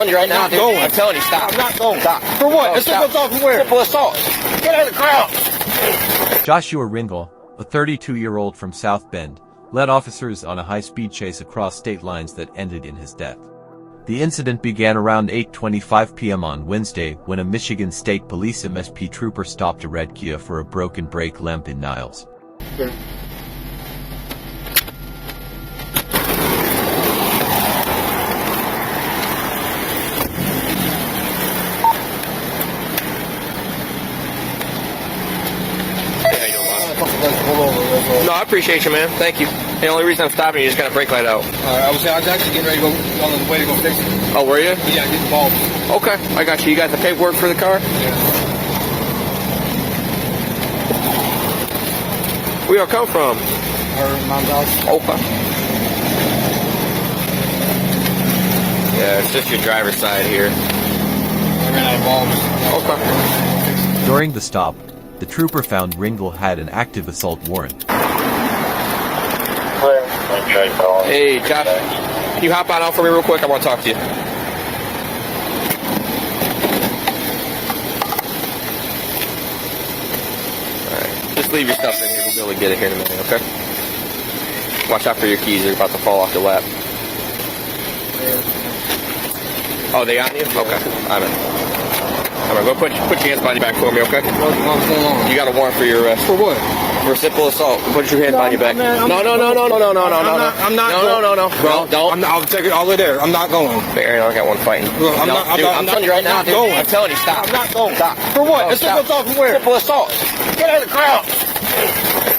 telling you right now, dude. Going. I'm telling you, stop. I'm not going. Stop. For what? Oh, A simple assault from where? Simple assault. Get out of the crowd. Joshua Ringel, a 32-year-old from South Bend, led officers on a high-speed chase across state lines that ended in his death. The incident began around 8:25 p.m. on Wednesday when a Michigan State Police MSP trooper stopped a red Kia for a broken brake lamp in Niles. Okay. No, I appreciate you, man. Thank you. The only reason I'm stopping you is got a brake light out. I was actually getting ready to go on the way to go fix it. Oh, were you? Yeah, get the bulbs. Okay, I got you. You got the paperwork for the car? Yeah. Where y'all come from? Her mom's house. Okay. Yeah, it's just your driver's side here. I ran out of bulbs. Okay. During the stop, the trooper found Ringel had an active assault warrant. Hey, Josh, can you hop out for me real quick? I want to talk to you. Alright, just leave your stuff in here. We'll be able to get it here in a minute, okay? Watch out for your keys. They're about to fall off your lap. Oh, they on you? Okay, I'm in. Alright, go put your hands behind your back for me, okay? What's going on? You got a warrant for your arrest. For what? For simple assault. Put your hands behind your back. I'm No. not No. Bro, don't. I'll take it all the way there. I'm not going. Barry, I got one fighting. Look, I'm telling you right now, dude. going. I'm telling you, stop. I'm not going. Stop. For what? Oh, A simple assault from where? Simple assault. Get out of the crowd.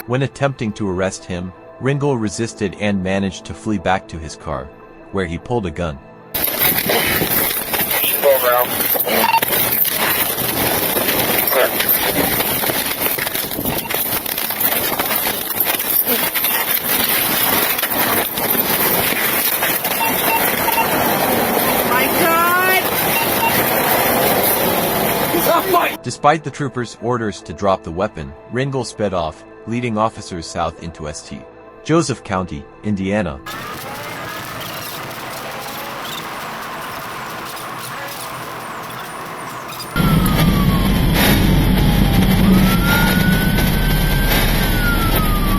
When attempting to arrest him, Ringel resisted and managed to flee back to his car, where he pulled a gun. Despite the trooper's orders to drop the weapon, Ringel sped off, leading officers south into St. Joseph County, Indiana.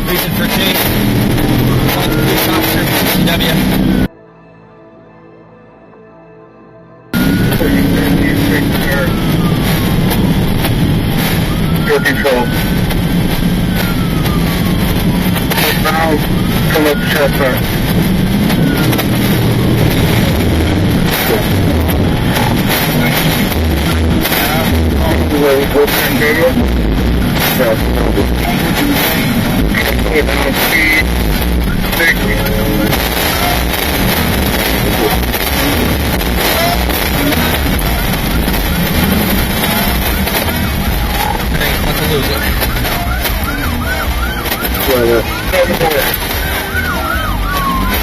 Reason for change. Police officer, CW. Field control. Now, come up to chopper. Wait, what's your name? Yes. Speed. Thank you. What's a loser?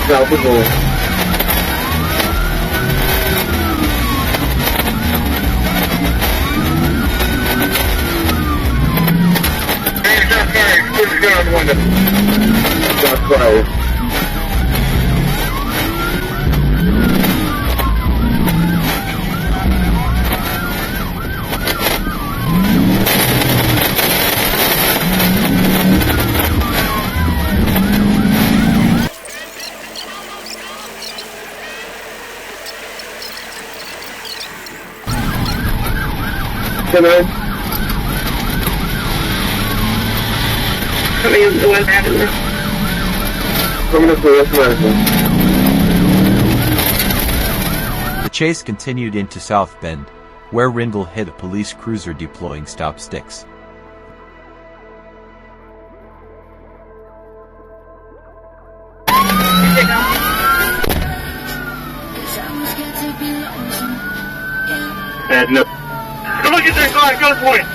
South of Boy. Hey, shot fired. Put your gun on the window. Shot fired. Come in. Coming in the West Avenue. Coming up the West Avenue. The chase continued into South Bend, where Ringel hit a police cruiser deploying stop sticks. Bad no. Come on, get that car, gunpoint!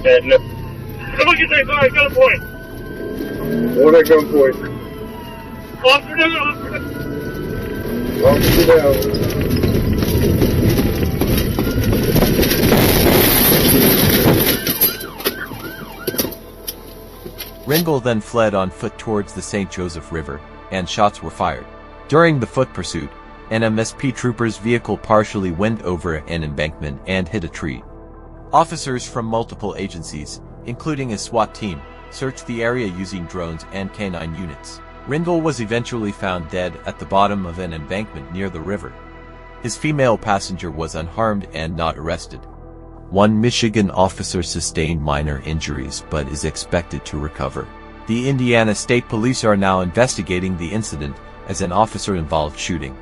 Bad no. Come on, get that car, gunpoint! What at gunpoint? Officer down, officer! Officer down. Ringel then fled on foot towards the St. Joseph River, and shots were fired. During the foot pursuit, An MSP trooper's vehicle partially went over an embankment and hit a tree. Officers from multiple agencies, including a SWAT team, searched the area using drones and canine units. Ringel was eventually found dead at the bottom of an embankment near the river. His female passenger was unharmed and not arrested. One Michigan officer sustained minor injuries but is expected to recover. The Indiana State Police are now investigating the incident as an officer-involved shooting.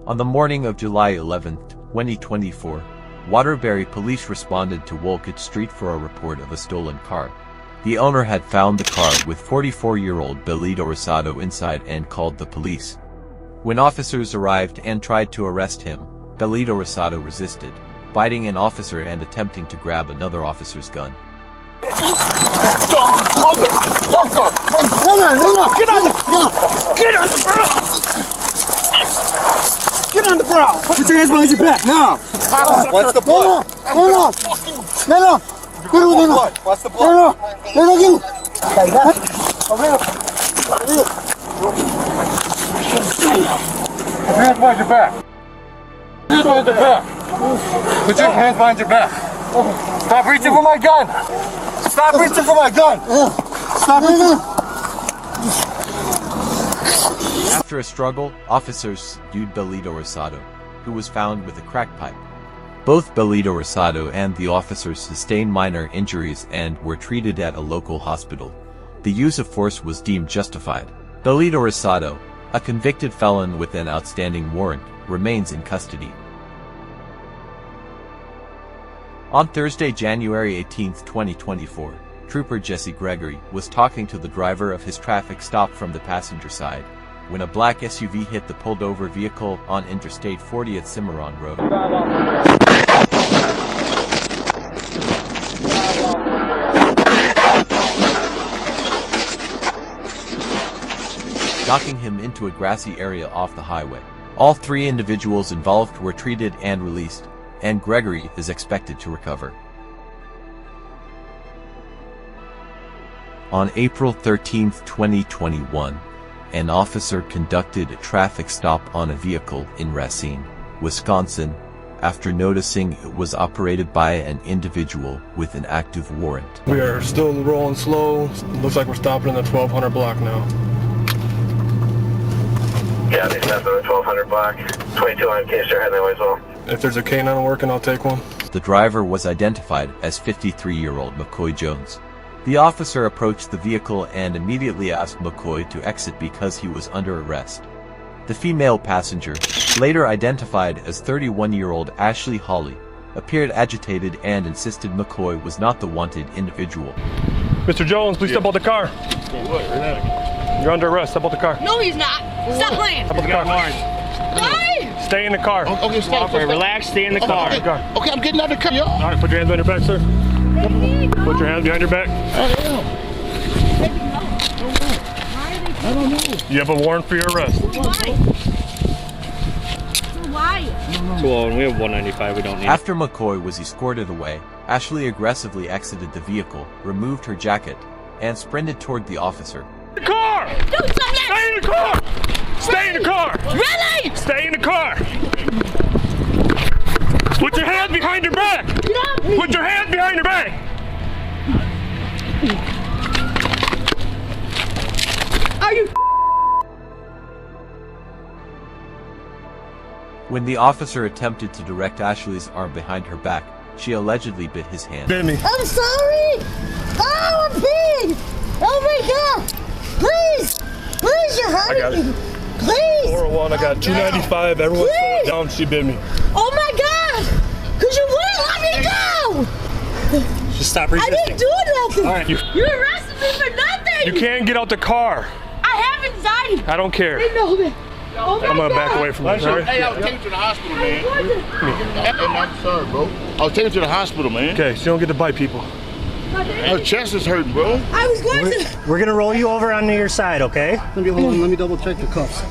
On the morning of July 11, 2024, Waterbury police responded to Wolcott Street for a report of a stolen car. The owner had found the car with 44-year-old Belito Rosado inside and called the police. When officers arrived and tried to arrest him, Belito Rosado resisted, biting an officer and attempting to grab another officer's gun. Get on the ground! Put your hands behind your back, now! What's the blood? No! What's the blood? Put your hands behind your back. Hands behind your back. Put your hands behind your back. Stop reaching for my gun. Stop reaching for my gun. Stop reaching. After a struggle, officers subdued Belito Rosado, who was found with a crack pipe. Both Belito Rosado and the officers sustained minor injuries and were treated at a local hospital. The use of force was deemed justified. Belito Rosado, a convicted felon with an outstanding warrant, remains in custody. On Thursday, January 18, 2024, Trooper Jesse Gregory was talking to the driver of his traffic stop from the passenger side when a black SUV hit the pulled-over vehicle on Interstate 40 at Cimarron Road. Knocking him into a grassy area off the highway. All three individuals involved were treated and released, and Gregory is expected to recover. On April 13, 2021, an officer conducted a traffic stop on a vehicle in Racine, Wisconsin, after noticing it was operated by an individual with an active warrant. We are still rolling slow. Looks like we're stopping in the 1200 block now. Yeah, they stopped on the 1200 block. 22 on Kingster Headway as well. If there's a canine working, I'll take one. The driver was identified as 53-year-old McCoy Jones. The officer approached the vehicle and immediately asked McCoy to exit because he was under arrest. The female passenger, later identified as 31-year-old Ashley Hawley, appeared agitated and insisted McCoy was not the wanted individual. Mr. Jones, please step out the car. You're under arrest. Step out the car. No, he's not. Stop playing. Step out the car. Why? Stay in the car. Okay, Relax, stay in the car. Okay, I'm getting out of the car, yo. All right, put your hands behind your back, sir. Put your hands behind your back. I don't know. You have a warrant for your arrest. Why? Cool, and we have 195, we don't need. After McCoy was escorted away, Ashley aggressively exited the vehicle, removed her jacket, and sprinted toward the officer. The car! Do something! Stay in the car! Stay in the car! Really? Stay in the car! Put your hands behind your back! Get off me! Put your hands behind your back! Are you? When the officer attempted to direct Ashley's arm behind her back, she allegedly bit his hand. Bit me. I'm sorry! Oh, I'm big! Oh my god! Please! Please, you're I got hurting it. me! Please! 401, I got 295. Everyone slow it down. She bit me. Oh my god! Cause you wouldn't let me go! Just stop I resisting. didn't do nothing! All right, You arrested me for nothing! you can't get out the car. I have anxiety. I don't care. They know that. Oh my I'm gonna God. back away from you, sorry? Hey, I was taking you to the hospital, man. Hey, I'm sorry, bro. I was taking you to the hospital, man. Okay, so you don't get to bite people. Her chest is hurting, bro. I was going to... We're gonna roll you over onto your side, okay? Let me double check the cuffs.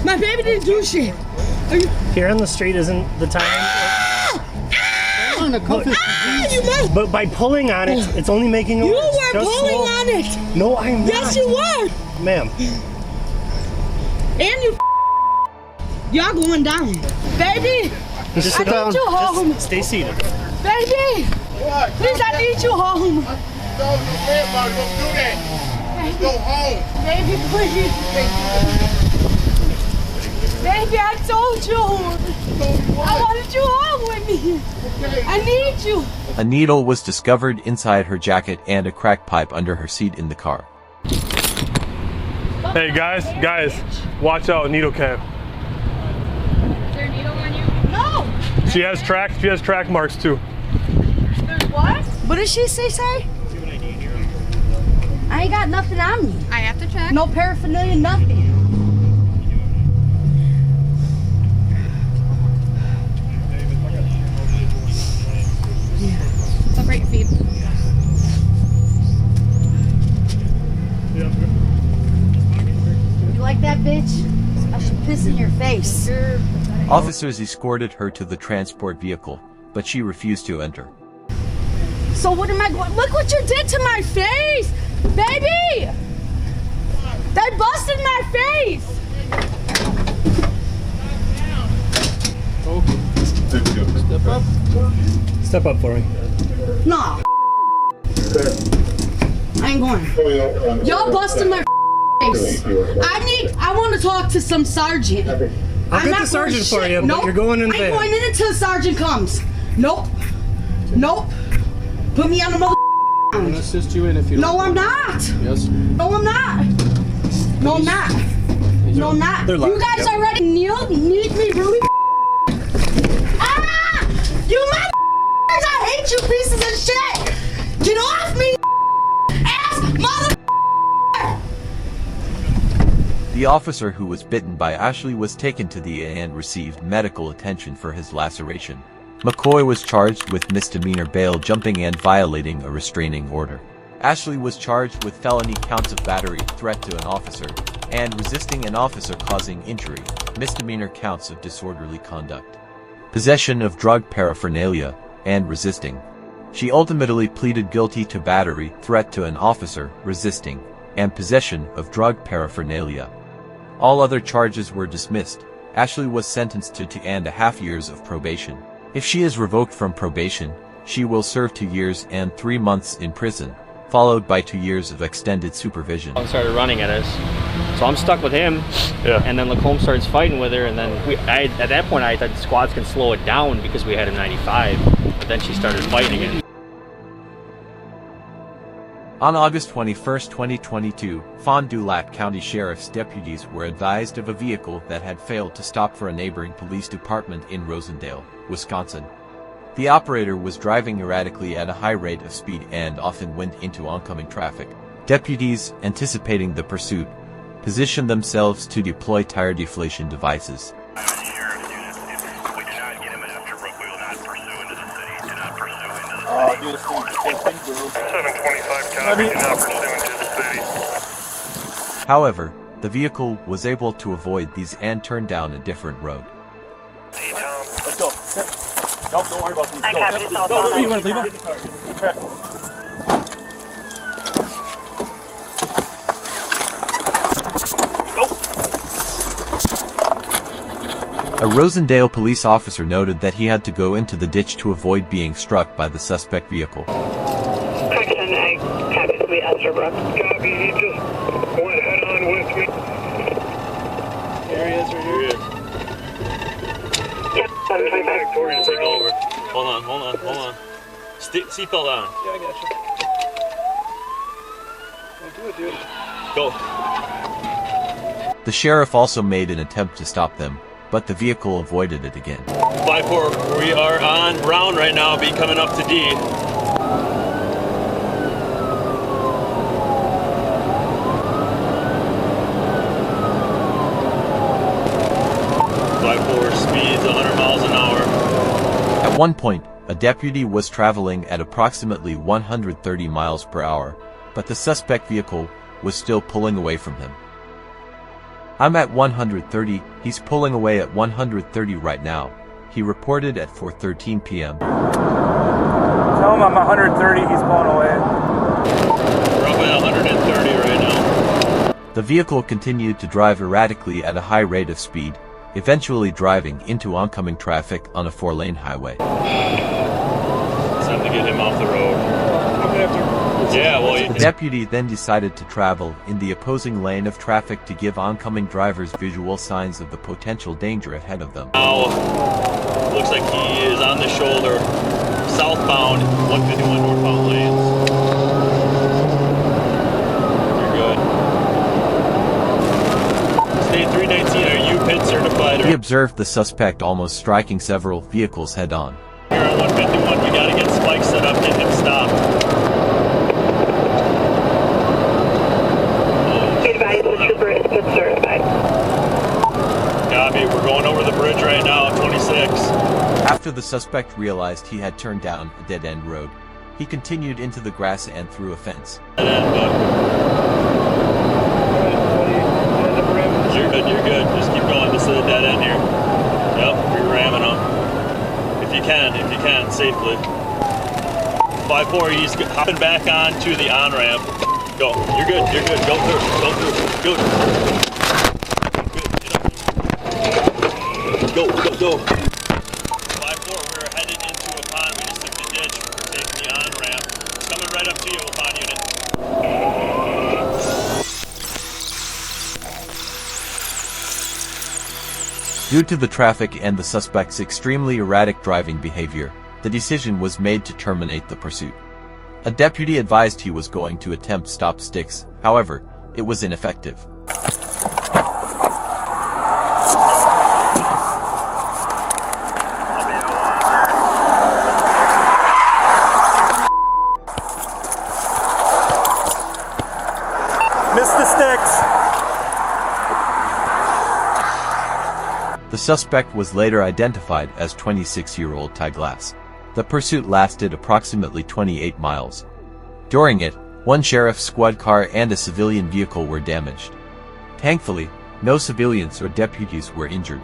My baby didn't do shit. Here on the street isn't the time. You must... But by pulling on it, it's only making it You worse. were were Just pulling slow. on it. No, I'm not. Yes, you were. Ma'am. And you. Y'all going down. Baby, Just I need you home. Just stay seated. Baby, please, I need you home. No, everybody, don't do that. Go home. Baby, please. Baby, I told you. I wanted you home with me. I need you. A needle was discovered inside her jacket and a crack pipe under her seat in the car. Hey guys, watch out, needle cap. Is there a needle on you? No. She has track marks too. There's what? What did she say? I ain't got nothing on me. I have to check. No paraphernalia, nothing. Separate your feet. You like that, bitch? I should piss in your face. Officers escorted her to the transport vehicle, but she refused to enter. So what am I going? Look what you did to my face, baby! They busted my face. Step up for me. No. I ain't going. Y'all busted my face. I want to talk to some sergeant. I'll get the sergeant for you, but you're going in I ain't there. going in until the sergeant comes. Nope. Put me on the mother. I'm gonna assist you in if you don't. No, I'm not. Yes. No, I'm not. No, I'm not. No, I'm not. They're You locked. guys already need me really. Ah! You motherfuckers! I hate you pieces of shit! Get off me! Ass mother. The officer who was bitten by Ashley was taken to the EA and received medical attention for his laceration. McCoy was charged with misdemeanor bail jumping and violating a restraining order. Ashley was charged with felony counts of battery, threat to an officer, and resisting an officer causing injury, misdemeanor counts of disorderly conduct, possession of drug paraphernalia, and resisting. She ultimately pleaded guilty to battery, threat to an officer, resisting, and possession of drug paraphernalia. All other charges were dismissed. Ashley was sentenced to 2.5 years of probation. If she is revoked from probation, she will serve 2 years and 3 months in prison, followed by 2 years of extended supervision. He started running at us, so I'm stuck with him. Yeah. And then Lacombe starts fighting with her, and then at that point I thought squads can slow it down because we had a 95. But then she started fighting again. On August 21, 2022, Fond du Lac County Sheriff's deputies were advised of a vehicle that had failed to stop for a neighboring police department in Rosendale, Wisconsin. The operator was driving erratically at a high rate of speed and often went into oncoming traffic. Deputies, anticipating the pursuit, positioned themselves to deploy tire deflation devices. However, the vehicle was able to avoid these and turn down a different road. Let's go. No, don't worry about these. Go. You want to leave him? A Rosendale police officer noted that he had to go into the ditch to avoid being struck by the suspect vehicle. Copy, Esterbrook. Copy, he just went head on with me. There he is, right here he is. Yep, 725. Torian, take over. Hold on. Seatbelt on. Yeah, I got you. Do it, dude. Go. The sheriff also made an attempt to stop them, but the vehicle avoided it again. 5-4, we are on Brown right now, be coming up to D. Speeds 100 miles an hour. At one point, a deputy was traveling at approximately 130 miles per hour, but the suspect vehicle was still pulling away from him. "I'm at 130, he's pulling away at 130 right now," he reported at 4:13 p.m. Tell him I'm 130, he's pulling away. The vehicle continued to drive erratically at a high rate of speed, eventually driving into oncoming traffic on a 4-lane highway. It's time to get him off the road. Yeah, well, The deputy then decided to travel in the opposing lane of traffic to give oncoming drivers visual signs of the potential danger ahead of them. now looks like he is on the shoulder, southbound, 151 northbound lanes. You're good. State 319, are you PID certified? He observed the suspect almost striking several vehicles head-on. You're at 151, we gotta get spikes set up, get him stopped. Copy, we're going over the bridge right now, 26. After the suspect realized he had turned down a dead-end road, he continued into the grass and through a fence. You're good. Just keep going. This is a dead end here. Yep, we're ramming him. If you can, safely. 5-4, he's hopping back onto the on-ramp. Go. You're good. Go through. Good. Go. 5-4, we're headed into a pond. We just took the ditch. We're taking the on-ramp. It's coming right up to you, pond unit. Due to the traffic and the suspect's extremely erratic driving behavior, the decision was made to terminate the pursuit. A deputy advised he was going to attempt stop sticks, however, it was ineffective. Miss the sticks. The suspect was later identified as 26-year-old Ty Glass. The pursuit lasted approximately 28 miles. During it, one sheriff's squad car and a civilian vehicle were damaged. Thankfully, no civilians or deputies were injured.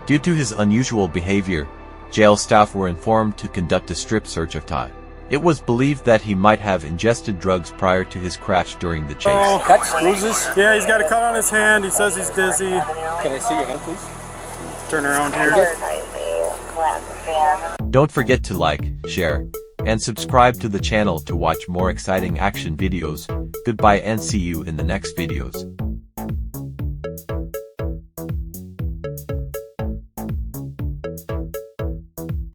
Due to his unusual behavior, jail staff were informed to conduct a strip search of Ty. It was believed that he might have ingested drugs prior to his crash during the chase. Cut bruises? Yeah, he's got a cut on his hand. He says he's dizzy. Can I see your hand, please? Turn around here. Don't forget to like, share, and subscribe to the channel to watch more exciting action videos. Goodbye and see you in the next videos.